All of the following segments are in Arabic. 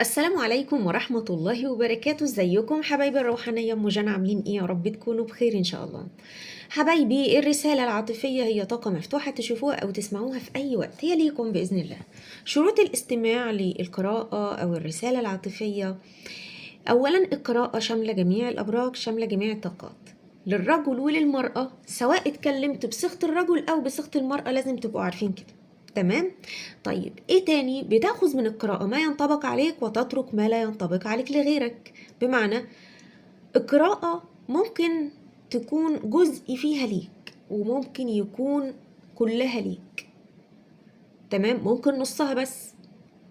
السلام عليكم ورحمة الله وبركاته. ازيكم حبايبي الروحانية؟ ام جنى عاملين ايه؟ يا رب تكونوا بخير ان شاء الله. حبايبي، الرسالة العاطفية هي طاقة مفتوحة تشوفوها او تسمعوها في اي وقت، هي ليكم بإذن الله. شروط الاستماع للقراءة او الرسالة العاطفية: اولا، القراءة شاملة جميع الابراج، شاملة جميع الطاقات، للرجل وللمرأة، سواء اتكلمت بصيغة الرجل او بصيغة المرأة، لازم تبقوا عارفين كده. تمام. طيب ايه تاني؟ بتاخذ من القراءة ما ينطبق عليك وتترك ما لا ينطبق عليك لغيرك. بمعنى، القراءة ممكن تكون جزء فيها ليك وممكن يكون كلها ليك. تمام. ممكن نصها بس،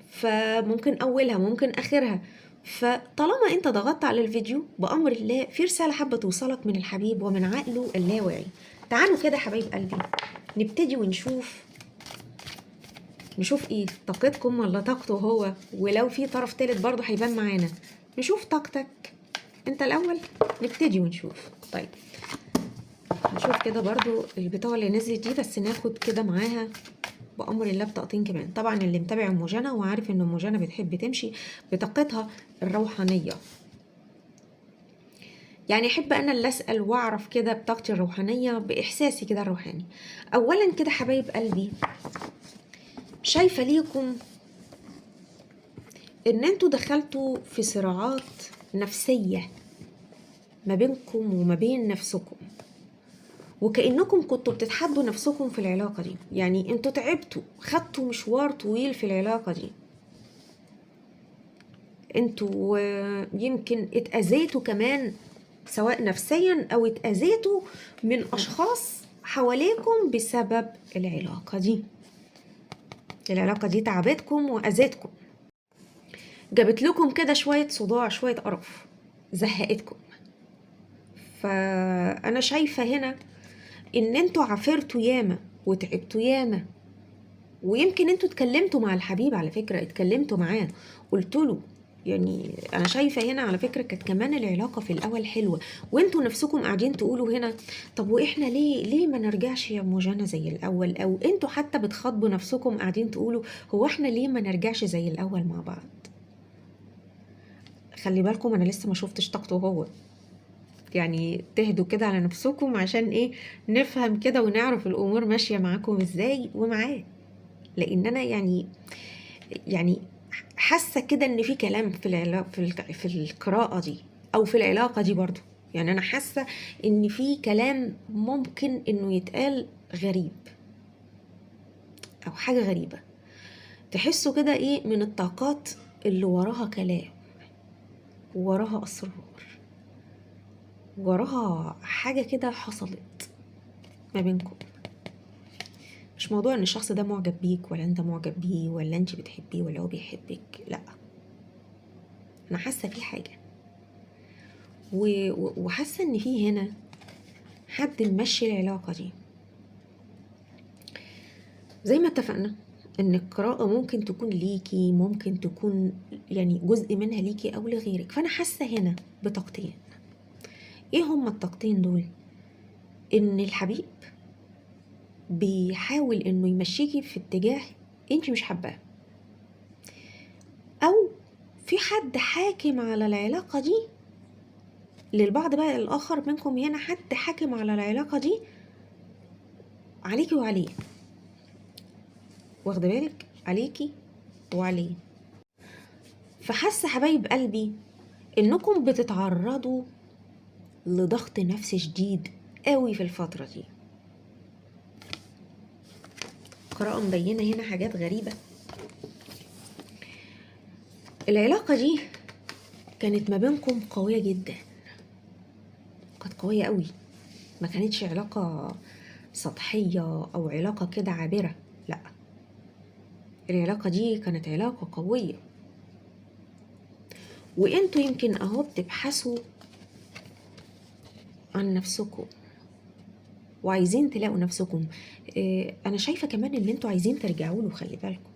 فممكن اولها ممكن اخرها. فطالما انت ضغطت على الفيديو بأمر الله في رسالة حابة توصلك من الحبيب ومن عقله اللاواعي. تعالوا كده حبايب قلبي نبتدي ونشوف ايه طاقتكم ولا طاقته هو، ولو في طرف تالت برضه هيبان معانا. نشوف طاقتك انت الاول، نبتدي ونشوف. طيب نشوف كده برضه البطاقه اللي نزلت دي، بس ناخد كده معاها بأمر الله بطاقتين كمان. طبعا اللي متابع ام جنى وعارف ان ام جنى بتحب تمشي بطاقتها الروحانيه، يعني احب انا اللي اسال واعرف كده بطاقتي الروحانيه باحساسي كده الروحاني. اولا كده حبايب قلبي، شايفه ليكم ان انتوا دخلتوا في صراعات نفسية ما بينكم وما بين نفسكم، وكأنكم كنتوا بتتحدوا نفسكم في العلاقة دي. يعني انتوا تعبتوا، خدتوا مشوار طويل في العلاقة دي، انتوا يمكن اتأذيتوا كمان، سواء نفسيا او اتأذيتوا من اشخاص حواليكم بسبب العلاقة دي. العلاقة دي تعبتكم وأذتكم، جابت لكم كده شوية صداع، شوية قرف، زهقتكم. فأنا شايفة هنا إن انتوا عافرتوا ياما وتعبتوا ياما، ويمكن انتوا اتكلمتوا مع الحبيب، على فكرة اتكلمتوا معاه، قلت له. يعني انا شايفة هنا على فكرة كانت كمان العلاقة في الاول حلوة، وانتوا نفسكم قاعدين تقولوا هنا طب واحنا ليه ما نرجعش يا ام جانا زي الاول، او انتوا حتى بتخاطبوا نفسكم قاعدين تقولوا هو احنا ليه ما نرجعش زي الاول مع بعض. خلي بالكم انا لسه ما شفتش طاقته هو، يعني تهدوا كده على نفسكم عشان ايه؟ نفهم كده ونعرف الامور ماشيه معاكم ازاي ومعاه. لان انا يعني حاسه كده ان في كلام في العلاقه في القراءه دي او في العلاقه دي برضو. يعني انا حاسه ان في كلام ممكن انه يتقال غريب، او حاجه غريبه، تحسوا كده ايه من الطاقات اللي وراها كلام، وراها اسرار، وراها حاجه كده حصلت ما بينكم. مش موضوع ان الشخص ده معجب بيك ولا انت معجب بيه ولا انت بتحبيه ولا هو بيحبك، لا. انا حاسه في حاجه، وحاسه ان في هنا حد ممشي العلاقه دي. زي ما اتفقنا ان القراءه ممكن تكون ليكي، ممكن تكون يعني جزء منها ليكي او لغيرك. فانا حاسه هنا بطاقتين. ايه هما الطاقتين دول؟ ان الحبيب بيحاول انه يمشيكي في اتجاه انت مش حباه، او في حد حاكم على العلاقه دي. للبعض بقى الآخر منكم هنا حد حاكم على العلاقة دي عليكي وعليه، واخده بالك؟ عليكي وعليه. فحاسة حبايب قلبي انكم بتتعرضوا لضغط نفسي شديد قوي في الفترة دي. قراءة مبينة هنا حاجات غريبة. العلاقة دي كانت ما بينكم قوية جدا، كانت قوية قوي، ما كانتش علاقة سطحية او علاقة كده عابرة، لا. العلاقة دي كانت علاقة قوية، وانتوا يمكن اهو بتبحثوا عن نفسكم وعايزين تلاقوا نفسكم. انا شايفة كمان ان انتوا عايزين ترجعوا له، خلي بالكم.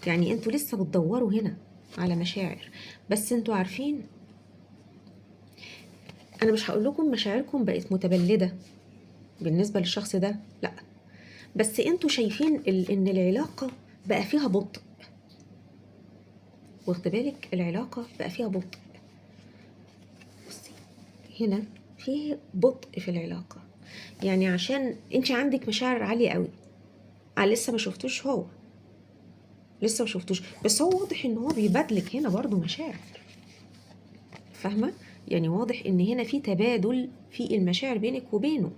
يعني انتوا لسه بتدوروا هنا على مشاعر، بس انتوا عارفين، انا مش هقول لكم مشاعركم بقت متبلدة بالنسبة للشخص ده، لا. بس انتوا شايفين ان العلاقة بقى فيها بطء، واخد بالك العلاقة بقى فيها بطء. بصي هنا في بطء في العلاقة، يعني عشان انت عندك مشاعر عالية قوي. لسه ما شفتوش، هو لسه ما شفتوش، بس هو واضح ان هو بيبادلك هنا برضو مشاعر، فاهمة؟ يعني واضح ان هنا في تبادل في المشاعر بينك وبينه،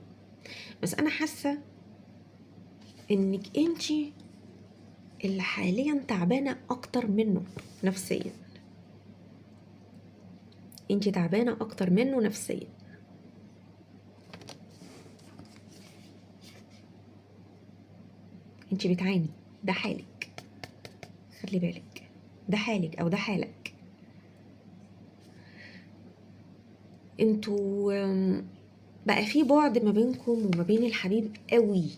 بس انا حاسة انك انت اللي حاليا تعبانة اكتر منه نفسيا. انت تعبانة اكتر منه نفسيا. انت بتعاني، ده حالك، خلي بالك، ده حالك او ده حالك. انتوا بقى في بعد ما بينكم وما بين الحبيب قوي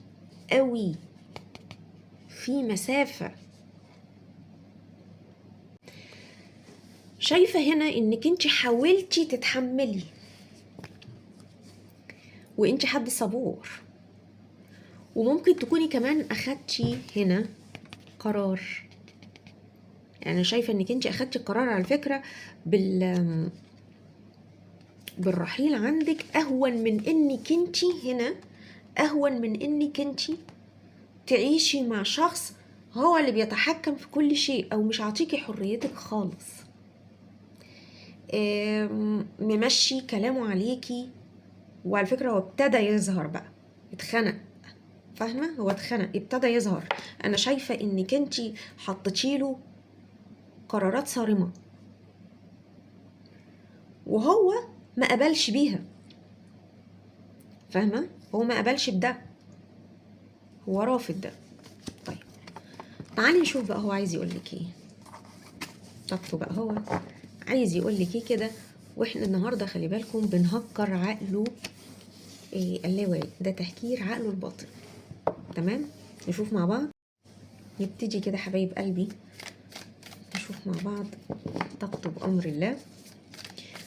قوي، في مسافة. شايفة هنا انك انت حاولتي تتحملي، وانت حد صبور، وممكن تكوني كمان اخدتي هنا قرار. يعني شايفة انك انت اخدتي قرار على فكرة بالرحيل عندك، اهون من انك انت هنا، اهون من انك انت تعيشي مع شخص هو اللي بيتحكم في كل شيء او مش عاطيكي حريتك خالص، ممشي كلامه عليكي. وعلى فكرة هو ابتدى يظهر بقى، اتخنق، فاهمة؟ هو اتخنق، ابتدى يظهر. انا شايفة انك انتي حطيتيله قرارات صارمة وهو ما قبلش بيها، فاهمة؟ هو ما قبلش بده، هو رافض ده. طيب تعالي نشوف بقى هو عايز يقولك ايه. طاقته بقى هو عايز يقولك ايه كده. واحنا النهاردة خلي بالكم بنهكر عقله اللاواعي، ده تهكير عقله الباطن. تمام، نشوف مع بعض، نبتدي كده حبايب قلبي، نشوف مع بعض طاقته بأمر الله،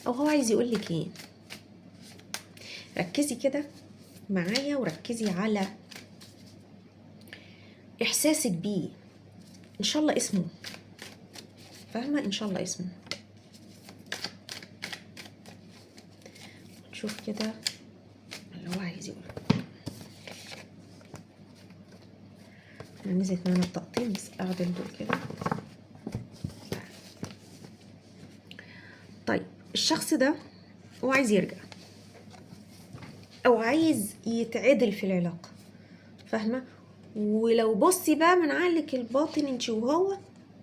أو هو عايز يقولك ايه. ركزي كده معايا وركزي على إحساسك بيه، إن شاء الله اسمه، فاهمة؟ إن شاء الله اسمه. نشوف كده اللي هو عايز يقوله. أنا نزلت معانا الطاقتين بس أعدل دول كده. طيب الشخص ده هو عايز يرجع أو عايز يتعدل في العلاقة، فاهمة؟ ولو بصي بقى من عقلك الباطن انت وهو،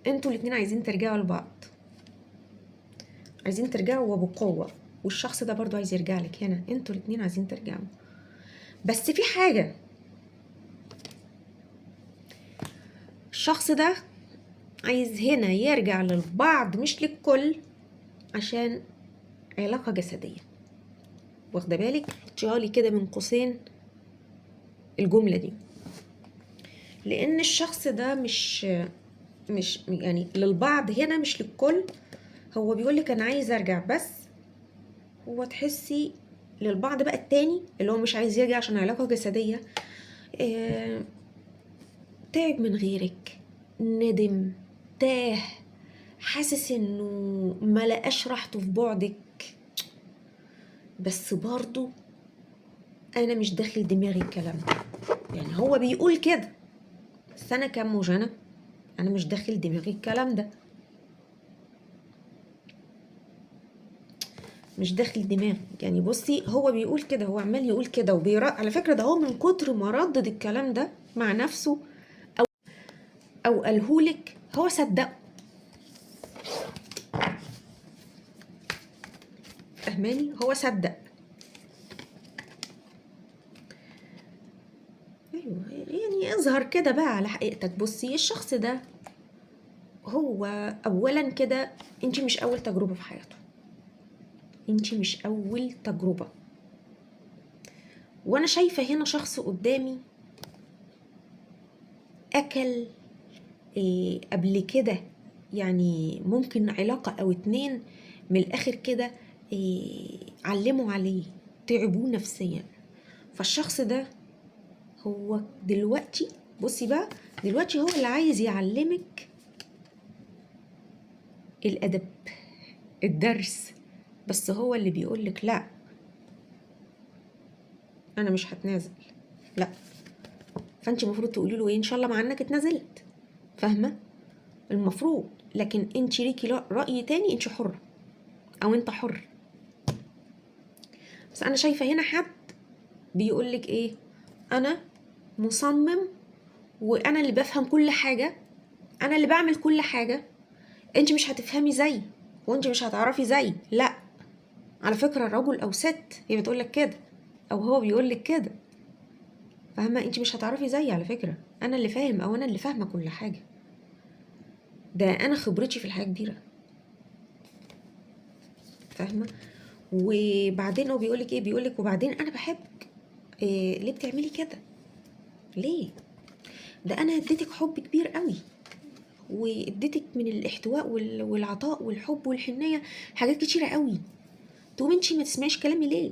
انتوا الاتنين عايزين ترجعوا لبعض، عايزين ترجعوا وبقوة، والشخص ده برضو عايز يرجع لك. هنا انتوا الاتنين عايزين ترجعوا، بس في حاجة، الشخص ده عايز هنا يرجع للبعض مش للكل، عشان علاقة جسدية. واخده بالك؟ حطيها كده من قوسين الجملة دي، لان الشخص ده مش يعني للبعض هنا مش للكل. هو بيقولك انا عايز ارجع، بس هو تحسي للبعض بقى التاني اللي هو مش عايز يرجع عشان علاقة جسدية. تعب من غيرك، ندم، تاه، حاسس انه ما لقاش راحته في بعدك، بس برضو انا مش داخل دماغي الكلام ده. يعني هو بيقول كده، بس انا كموجنة انا مش داخل دماغي الكلام ده، مش داخل دماغي. يعني بصي هو بيقول كده، هو عمال يقول كده على فكرة ده هو من كتر ما ردد الكلام ده مع نفسه او قالهولك هو صدقه، فهماني؟ هو صدق. ايوه يعني اظهر كده بقى على حقيقتك. بصي الشخص ده هو اولا كده انت مش اول تجربة في حياته، انت مش اول تجربة. وانا شايفة هنا شخص قدامي اكل قبل كده، يعني ممكن علاقة او اتنين من الاخر كده علموا عليه، تعبوه نفسيا. فالشخص ده هو دلوقتي، بصي بقى دلوقتي هو اللي عايز يعلمك الادب، الدرس، بس هو اللي بيقولك لا انا مش هتنازل، لا. فانت المفروض تقولي له ايه؟ ان شاء الله مع انك اتنازلت، فاهمه؟ المفروض. لكن انت ليكي راي تاني، انت حره او انت حر. بس انا شايفه هنا حد بيقولك ايه؟ انا مصمم، وانا اللي بفهم كل حاجه، انا اللي بعمل كل حاجه، انت مش هتفهمي زي، وانت مش هتعرفي زي. لا، على فكره رجل او ست هي بتقولك كده، او هو بيقولك كده، فاهمه؟ انت مش هتعرفي زي، على فكره انا اللي فاهم او انا اللي فاهمه كل حاجه، ده انا خبرتي في الحياه كبيره، فاهمه؟ وبعدين هو بيقولك ايه؟ بيقولك وبعدين انا بحبك، إيه ليه بتعملي كده؟ ليه؟ ده انا اديتك حب كبير قوي، واديتك من الاحتواء والعطاء والحب والحنيه حاجات كتيره قوي، تقوم انتي ما تسمعيش كلامي ليه؟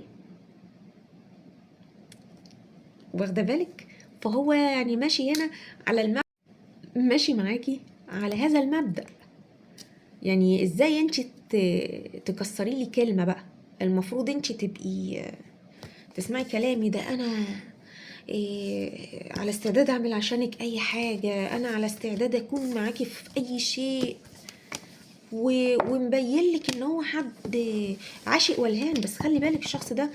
واخده بالك؟ فهو يعني ماشي هنا على ماشي معاكي على هذا المبدأ. يعني ازاي انتي تكسري لي كلمه بقى؟ المفروض انتي تبقي تسمعي كلامي، ده انا على استعداد اعمل عشانك اي حاجه، انا على استعداد اكون معاكي في اي شيء، ومبين لك ان هو حد عاشق ولهان. بس خلي بالك الشخص ده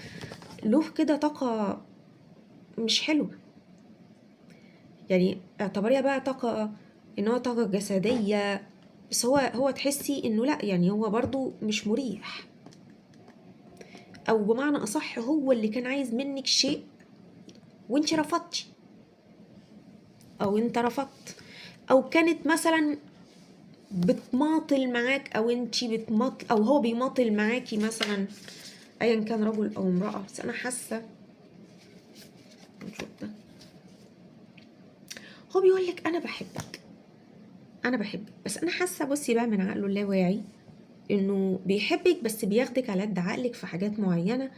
له كده طاقه مش حلوه، يعني اعتبريها بقى طاقه، ان هو طاقه جسديه، بس هو تحسي انه لا، يعني هو برضو مش مريح، او بمعنى اصح هو اللي كان عايز منك شيء وانت رفضتي، او انت رفضت، او كانت مثلا بتماطل معاك، او انتي بتماطل، او هو بيماطل معاكي مثلا، ايا كان رجل او امرأة. بس انا حاسة، نشوف ده، هو بيقولك انا بحبك، انا بحبك، بس انا حاسة، بصي بقى من عقله اللاواعي، انه بيحبك بس بياخدك على قد عقلك في حاجات معينة،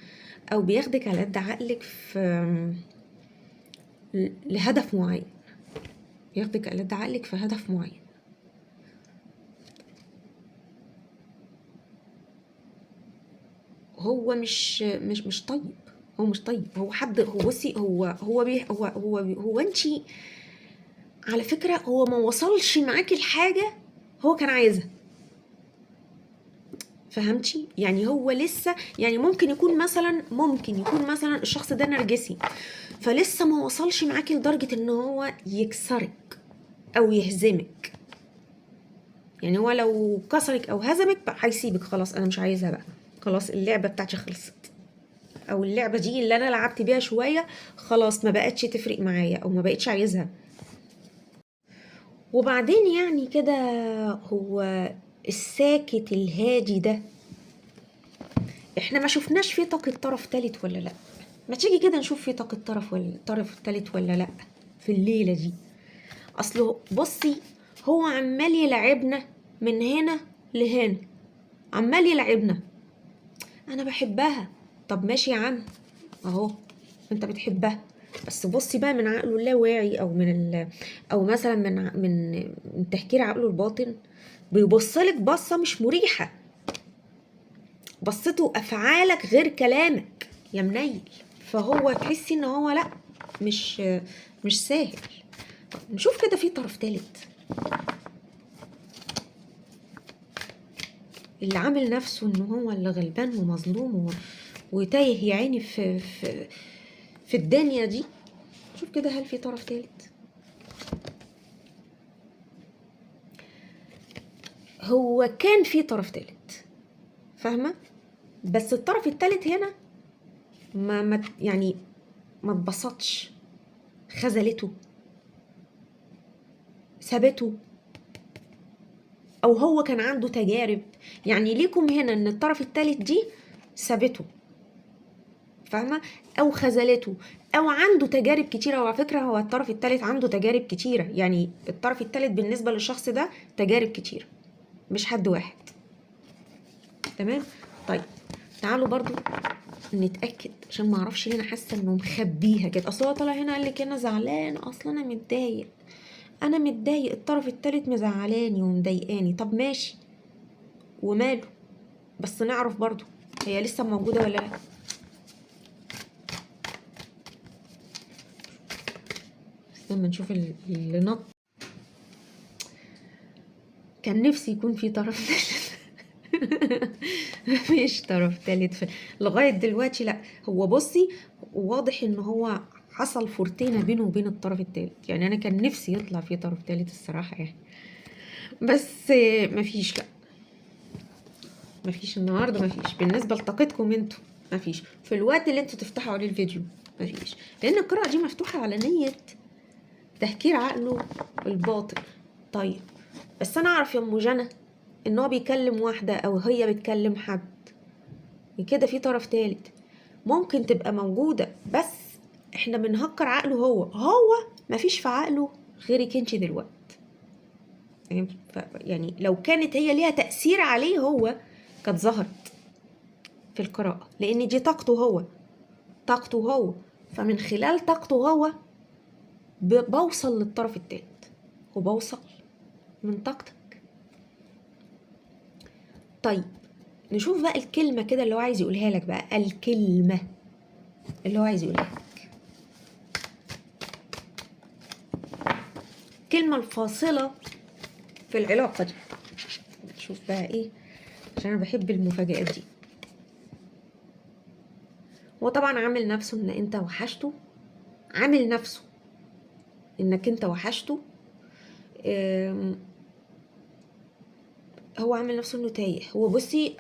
او بياخدك على قد عقلك في لهدف معين، بياخدك على قد عقلك في هدف معين. هو مش طيب، هو مش طيب، هو حد، هو بصي، هو انتي على فكرة هو ما وصلش معاكي الحاجة هو كان عايزها، فهمتي؟ يعني هو لسه، يعني ممكن يكون مثلا الشخص ده نرجسي، فلسه ما وصلش معاكي لدرجة ان هو يكسرك او يهزمك. يعني هو لو كسرك او هزمك بقى هيسيبك، خلاص انا مش عايزها بقى، خلاص اللعبة بتاعتي خلصت، او اللعبة دي اللي انا لعبت بيها شوية خلاص ما بقتش تفرق معايا، او ما بقتش عايزها. وبعدين يعني كده، هو الساكت الهادي ده احنا ما شفناش فيه طاقة طرف تالت ولا لا؟ ما تيجي كده نشوف فيه طاقة طرف تالت ولا لا في الليلة دي. اصله بصي، هو عمال يلعبنا من هنا لهنا، عمال يلعبنا، انا بحبها. طب ماشي يا عم، اهو انت بتحبها، بس بصي بقى من عقله اللاواعي، او او مثلا من تفكير عقله الباطن، بيبصلك بصة مش مريحة، بصته افعالك غير كلامك يا منيل. فهو تحسي ان هو لا، مش مش سهل. نشوف كده في طرف تالت اللي عامل نفسه ان هو اللي غلبان ومظلوم وتايه يا عيني في الدنيا دي. شوف كده هل في طرف تالت؟ هو كان في طرف تالت، فاهمه؟ بس الطرف التالت هنا يعني ما اتبسطش، خذلته، سابته، او هو كان عنده تجارب. يعني ليكم هنا ان الطرف التالت دي سابته، فاهمه؟ او خذلته، او عنده تجارب كتيره. وعلى فكره هو الطرف التالت عنده تجارب كتيره، يعني الطرف التالت بالنسبه للشخص ده تجارب كتيره، مش حد واحد. تمام؟ طيب تعالوا برضو نتاكد، عشان ما اعرفش ليه انا حاسه انه مخبيها كده. اصل هو طالع هنا قال لك انا زعلان، اصلا انا متضايق، انا متضايق، الطرف التالت مزعلاني ومضايقاني. طب ماشي، وماله، بس نعرف برضو هي لسه موجودة ولا لا. لما نشوف اللي نط. كان نفسي يكون في طرف تالت. مفيش طرف تالت لغاية دلوقتي لا. هو بصي، واضح ان هو حصل فرتينة بينه وبين الطرف التالت، يعني انا كان نفسي يطلع في طرف تالت الصراحة يعني، بس مفيش. لا مفيش النهارده، مفيش بالنسبة لطاقتكم انتوا، مفيش في الوقت اللي انتوا تفتحوا عليه الفيديو، مفيش، لان القراءة دي مفتوحة على نية تهكير عقله الباطن. طيب بس انا اعرف يا ام جنى ان هو بيكلم واحدة او هي بتكلم حد، كده في طرف تالت ممكن تبقى موجودة، بس احنا بنهكر عقله. هو مفيش في عقله غيرك انت دلوقتي. يعني لو كانت هي ليها تأثير عليه هو كانت ظهرت في القراءة، لان دي طاقته هو، فمن خلال طاقته هو بوصل للطرف التالت وبوصل من طاقتك. طيب نشوف بقى الكلمة كده اللي هو عايز يقولها لك، بقى الكلمة اللي هو عايز يقولها لك، الكلمة الفاصلة في العلاقة دي. نشوف بقى ايه، عشان انا بحب المفاجآت دي. هو طبعا عامل نفسه ان انت وحشته، عامل نفسه انك انت وحشته. هو عامل نفسه انه تايه. هو بصي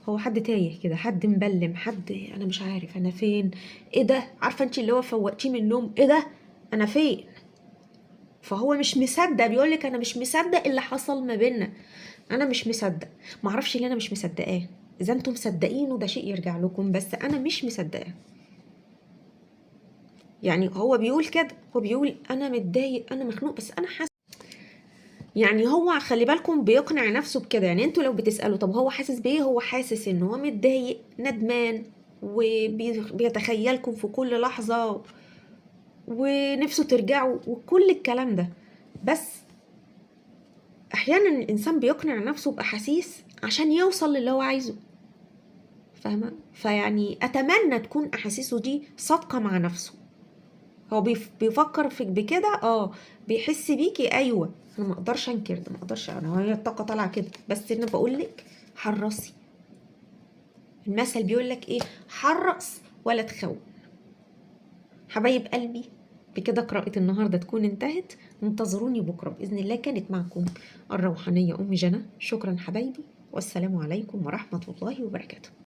هو حد تايه كده، حد مبلم، حد انا مش عارف انا فين، ايه ده، عارفه انت اللي هو فوقتيه من النوم، ايه ده انا فين. فهو مش مصدق، بيقولك انا مش مصدق اللي حصل ما بيننا، انا مش مصدق. معرفش ليه انا مش مصدقاه، اذا انتم مصدقينه ده شيء يرجع لكم، بس انا مش مصدقاه. يعني هو بيقول كده، هو بيقول انا متضايق انا مخنوق، بس انا حاسس. يعني هو خلي بالكم بيقنع نفسه بكده. يعني انتوا لو بتسألوا طب هو حاسس بايه، هو حاسس ان هو متضايق ندمان وبيتخيلكم في كل لحظة ونفسه ترجعوا وكل الكلام ده. بس احيانا الانسان بيقنع نفسه باحاسيس عشان يوصل للي هو عايزه، فاهمه؟ فيعني اتمنى تكون احاسيسه دي صادقه مع نفسه. هو بيفكر فيك بكده، بيحس بيكي، ايوه. انا ما اقدرش انكر ده، ما اقدرش، انا هي الطاقه طالعه كده، بس انا بقول لك حرصي. المثل بيقول لك ايه، حرص ولا تخون. حبايب قلبي، بكده قراءة النهارده تكون انتهت. انتظروني بكره باذن الله. كانت معكم الروحانيه ام جنى. شكرا حبايبي، والسلام عليكم ورحمه الله وبركاته.